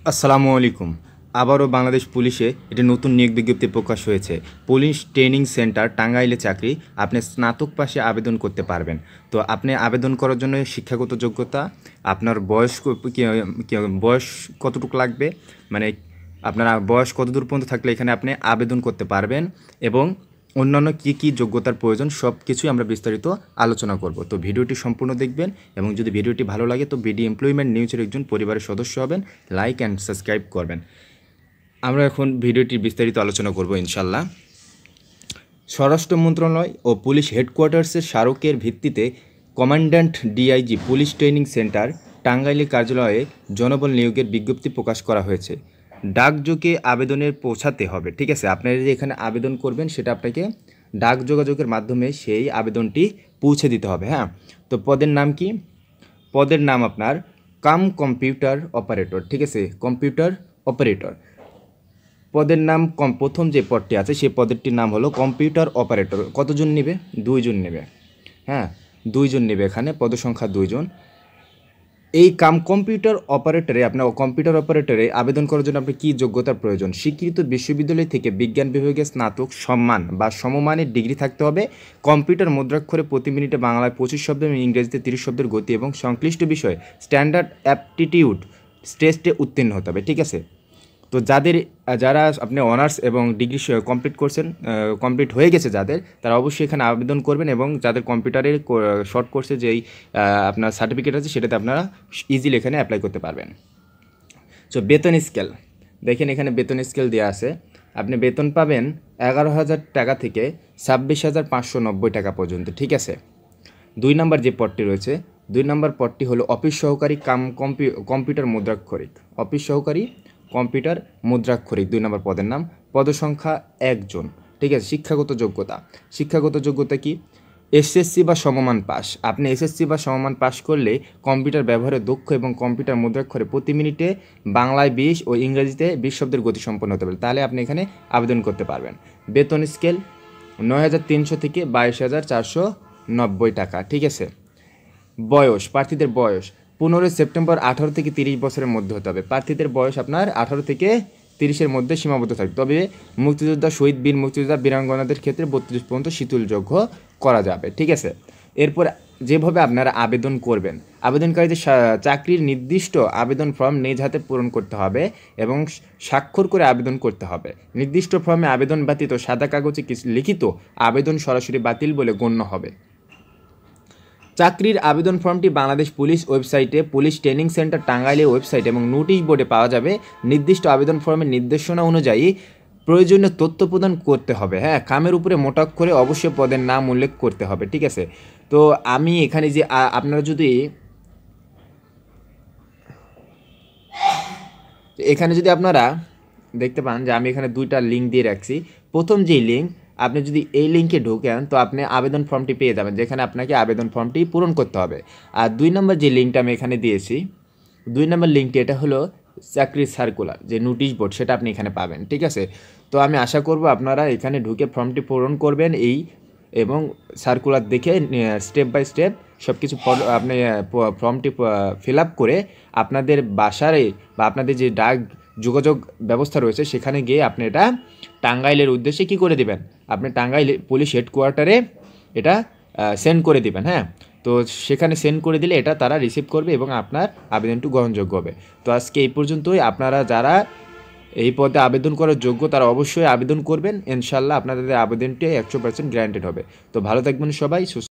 আসসালামু আলাইকুম। আবারও বাংলাদেশ পুলিশে একটি নতুন নিয়োগ বিজ্ঞপ্তি প্রকাশ হয়েছে। পুলিশ ট্রেনিং সেন্টার টাঙ্গাইলে চাকরি। আপনি স্নাতক পাশে আবেদন করতে পারবেন। তো আপনি আবেদন করার জন্য শিক্ষাগত যোগ্যতা, আপনার বয়স বয়স কতটুকু লাগবে, মানে আপনার বয়স কতদূর পর্যন্ত থাকলে এখানে আপনি আবেদন করতে পারবেন, এবং অন্যান্য কী কী যোগ্যতার প্রয়োজন সব কিছুই আমরা বিস্তারিত আলোচনা করব। তো ভিডিওটি সম্পূর্ণ দেখবেন, এবং যদি ভিডিওটি ভালো লাগে তো বিডি এমপ্লয়মেন্ট নিউজের একজন পরিবারের সদস্য হবেন, লাইক অ্যান্ড সাবস্ক্রাইব করবেন। আমরা এখন ভিডিওটির বিস্তারিত আলোচনা করব ইনশাল্লাহ। স্বরাষ্ট্র মন্ত্রণালয় ও পুলিশ হেডকোয়ার্টার্সের স্মারকের ভিত্তিতে commandant DIG police training centre টাঙ্গাইলের কার্যালয়ে জনবল নিয়োগের বিজ্ঞপ্তি প্রকাশ করা হয়েছে। ডাকযোগে আবেদনের পৌঁছাতে হবে, ঠিক আছে। আপনারা যে এখানে আবেদন করবেন সেটা আপনাকে ডাক যোগাযোগের মাধ্যমে সেই আবেদনটি পৌঁছে দিতে হবে। হ্যাঁ, তো পদের নাম কি? পদের নাম আপনার কম্পিউটার অপারেটর, ঠিক আছে, কম্পিউটার অপারেটর পদের নাম। প্রথম যে পদটি আছে সেই পদেরটির নাম হলো কম্পিউটার অপারেটর। কতজন নেবে? 2 জন নেবে। হ্যাঁ, 2 জন নেবে, এখানে পদসংখ্যা 2 জন। এই কম্পিউটার অপারেটরে কম্পিউটার অপারেটরে আবেদন করার জন্য আপনার কী যোগ্যতার প্রয়োজন? স্বীকৃত বিশ্ববিদ্যালয় থেকে বিজ্ঞান বিভাগে স্নাতক সম্মান বা সমমানের ডিগ্রি থাকতে হবে। কম্পিউটার মুদ্রাক্ষরে প্রতি মিনিটে বাংলায় 25 শব্দ এবং ইংরেজিতে 30 শব্দের গতি এবং সংশ্লিষ্ট বিষয়ে স্ট্যান্ডার্ড অ্যাপটিটিউড টেস্টে উত্তীর্ণ হতে হবে, ঠিক আছে। তো যারা আপনি অনার্স এবং ডিগ্রি কমপ্লিট করছেন, কমপ্লিট হয়ে গেছে যাদের, তারা অবশ্যই এখানে আবেদন করবেন, এবং যাদের কম্পিউটারের শর্ট কোর্সে যেই আপনার সার্টিফিকেট আছে সেটাতে আপনারা ইজিলি এখানে অ্যাপ্লাই করতে পারবেন। সো বেতন স্কেল দেখেন, এখানে বেতন স্কেল দেওয়া আছে। আপনি বেতন পাবেন 11,000 টাকা থেকে 26,590 টাকা পর্যন্ত, ঠিক আছে। 2 নম্বর যে পদটি রয়েছে, 2 নম্বর পদটি হলো অফিস সহকারী কম্পিউটার মুদ্রাক্ষরিক। অফিস সহকারী কম্পিউটার মুদ্রাক্ষরিক 2 নম্বর পদের নাম। পদসংখ্যা 1 জন, ঠিক আছে। শিক্ষাগত যোগ্যতা কি? এসএসসি বা সমমান পাস। আপনি এসএসসি বা সমমান পাস করলে কম্পিউটার ব্যবহারে দক্ষ এবং কম্পিউটার মুদ্রাক্ষরে প্রতি মিনিটে বাংলায় 20 ও ইংরেজিতে 20 শব্দের গতি সম্পন্ন হতে পারে, তাহলে আপনি এখানে আবেদন করতে পারবেন। বেতন স্কেল 9,300 থেকে 22,490 টাকা, ঠিক আছে। বয়স, প্রার্থীদের বয়স 15 সেপ্টেম্বর 18 থেকে 30 বছরের মধ্যে হতে হবে। প্রার্থীদের বয়স আপনার 18 থেকে 30-এর মধ্যে সীমাবদ্ধ থাকবে। তবে মুক্তিযোদ্ধা, শহীদ, বীর মুক্তিযোদ্ধা, বীরাঙ্গনাদের ক্ষেত্রে 32 পর্যন্ত শিথিলযোগ্য করা যাবে, ঠিক আছে। এরপর যেভাবে আপনারা আবেদন করবেন, আবেদনকারীদের চাকরির নির্দিষ্ট আবেদন ফর্ম নিজ হাতে পূরণ করতে হবে এবং স্বাক্ষর করে আবেদন করতে হবে। নির্দিষ্ট ফর্মে আবেদন ব্যতীত সাদা কাগজে লিখিত আবেদন সরাসরি বাতিল বলে গণ্য হবে। চাকরির আবেদন ফর্মটি বাংলাদেশ পুলিশ ওয়েবসাইটে, পুলিশ ট্রেনিং সেন্টার টাঙ্গাইলের ওয়েবসাইট এবং নোটিশ বোর্ডে পাওয়া যাবে। নির্দিষ্ট আবেদন ফর্মের নির্দেশনা অনুযায়ী প্রয়োজনীয় তথ্য প্রদান করতে হবে। হ্যাঁ, খামের উপরে মোটা করে অবশ্যই পদের নাম উল্লেখ করতে হবে, ঠিক আছে। তো আমি এখানে যে আপনারা যদি আপনারা দেখতে পান যে আমি এখানে 2টা লিঙ্ক দিয়ে রাখছি। প্রথম যেই লিঙ্ক, আপনি যদি এই লিঙ্কে ঢোকেন তো আপনি আবেদন ফর্মটি পেয়ে যাবেন, যেখানে আপনাকে আবেদন ফর্মটি পূরণ করতে হবে। আর 2 নম্বর যে লিঙ্কটা আমি এখানে দিয়েছি, 2 নম্বর লিঙ্কটি, এটা হলো চাকরির সার্কুলার যে নোটিশ বোর্ড, সেটা আপনি এখানে পাবেন, ঠিক আছে। তো আমি আশা করব আপনারা এখানে ঢুকে ফর্মটি পূরণ করবেন এবং সার্কুলার দেখে স্টেপ বাই স্টেপ সব কিছু আপনি ফর্মটি ফিল আপ করে আপনাদের বাসারে বা আপনাদের যে ডাক যোগাযোগ ব্যবস্থা রয়েছে সেখানে গিয়ে আপনি এটা টাঙ্গাইলের উদ্দেশ্যে কী করে দেবেন, আপনি টাঙ্গাইল পুলিশ হেডকোয়ার্টারে এটা সেন্ড করে দিবেন। হ্যাঁ, তো সেখানে সেন্ড করে দিলে এটা তারা রিসিভ করবে এবং আপনার আবেদনটি গ্রহণযোগ্য হবে। তো আজকে এই পর্যন্তই। আপনারা যারা এই পদে আবেদন করার যোগ্য তারা অবশ্যই আবেদন করবেন, ইনশাল্লাহ আপনাদের আবেদনটি 100% গ্যারান্টেড হবে। তো ভালো থাকবেন সবাই।